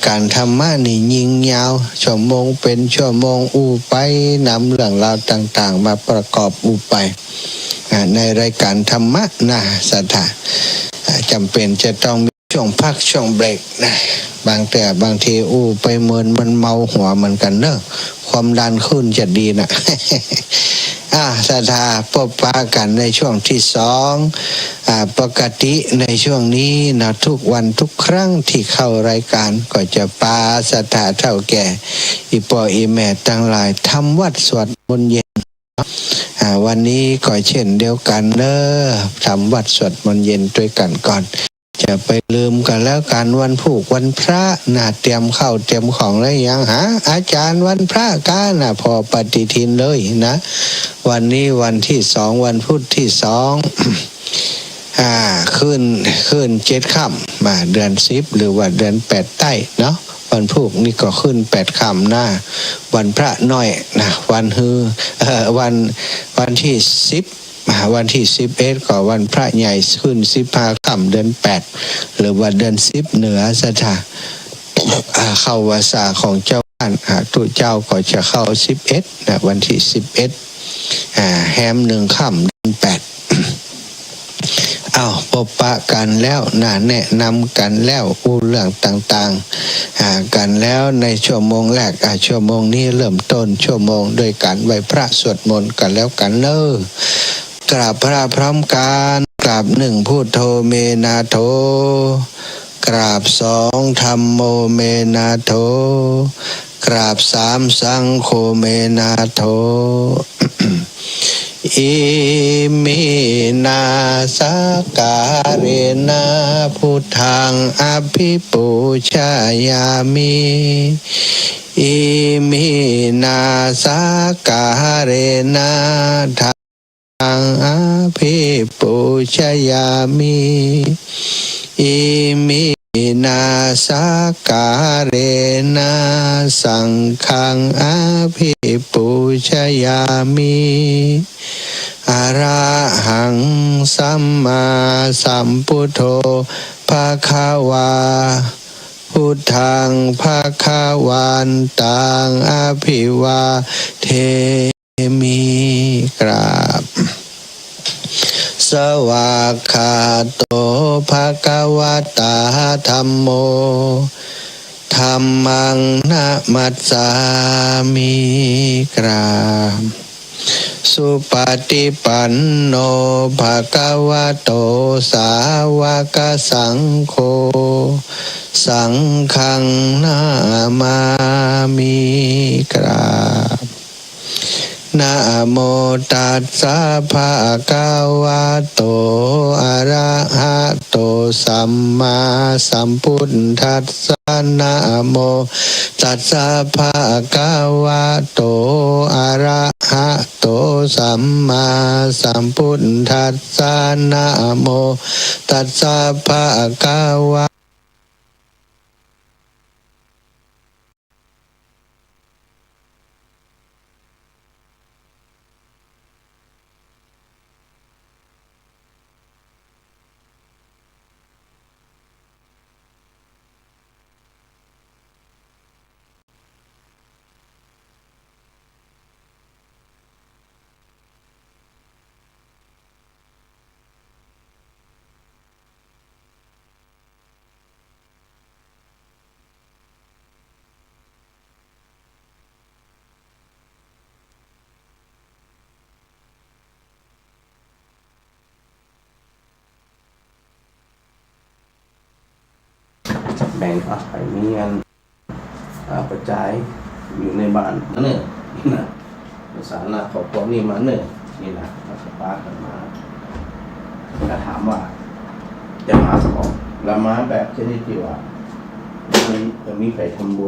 การธรรมะนี่ยิงยาวชั่วโมงเป็นชั่วโมงไปนำเรื่องราวต่างๆมาประกอบไปในรายการธรรมะนะสัทธาจำเป็นจะต้องมีช่วงพักช่วงเบรกนะบางทีไปเมินมันเมาหัวเหมือนกันเนอะความดันขึ้นจะดีนะศรัทธาพบปะกันในช่วงที่สองปกติในช่วงนี้นะทุกวันทุกครั้งที่เข้ารายการก็จะปาศรัทธาเท่าแก่อีปออีแม่ทั้งหลายทำวัดสวดมนต์เย็นวันนี้ก็เช่นเดียวกันเนอะทำวัดสวดมนต์เย็นด้วยกันก่อนจะไปลืมกันแล้วกันวันผูกวันพระน่ะเตรียมข้าวเตรียมของแล้วยังหาอาจารย์วันพระกันนะพอปฏิทินเลยนะวันนี้วันที่สองวันพุธที่สองขึ้น7 ค่ำมาเดือน10หรือว่าเดือน8ใต้เนาะวันพุธนี่ก็ขึ้น8 ค่ำหน้าวันพระน้อยนะวันที่10วันที่11ก็วันพระใหญ่ขึ้น15 ค่ำเดือน8หรือว่าเดือน10เหนือสถาเข้าวาสาของเจ้าบ้านตุเจ้าก็จะเข้า11นะวันที่11แฮม1 ค่ำเดือน8พบปะกันแล้วแนะนำกันแล้วเรื่องต่างๆกันแล้วในชั่วโมงแรกชั่วโมงนี้เริ่มต้นชั่วโมงโดยการไหว้พระสวดมนต์กันแล้วกันเนอะกราบพระพร้อมกันกราบ1พุทโธเมนาโธกราบ2ธัมโมเมนาโธกราบ3สังโฆเมนาโธอิมินาสการะนะพุทธังอภิปูชยามิอิมินาสการะนะธังอภิปูชยามิอิมินาสการะนะสังฆังอภิปูชยามิอะระหังสัมมาสัมพุทโธภะคะวาพุทธังภะคะวันตังอภิวาเทมิกราบสวากขาโตภะคะวะตาธัมโมธัมมังนะมัสสามิกราบสุปฏิปันโนภะคะวะโตสาวกสังโฆสังฆังนามามิกราบนะโมตัสสะภะคะวะโตอะระหะโตสัมมาสัมพุทธัสสะนะโมตัสสะภะคะวะโตอะระหะโตสัมมาสัมพุทธัสสะนะโมตัสสะภะคะวะแบ่งไปมีงานกระจายอยู่ในบ้านนั่นเองนะสาระขอบคุณนี่มานี่นะมาสปากันมาก็ถามว่าจะมาของละมาแบบชนิดที่ว่าจะมีไปทำบุญ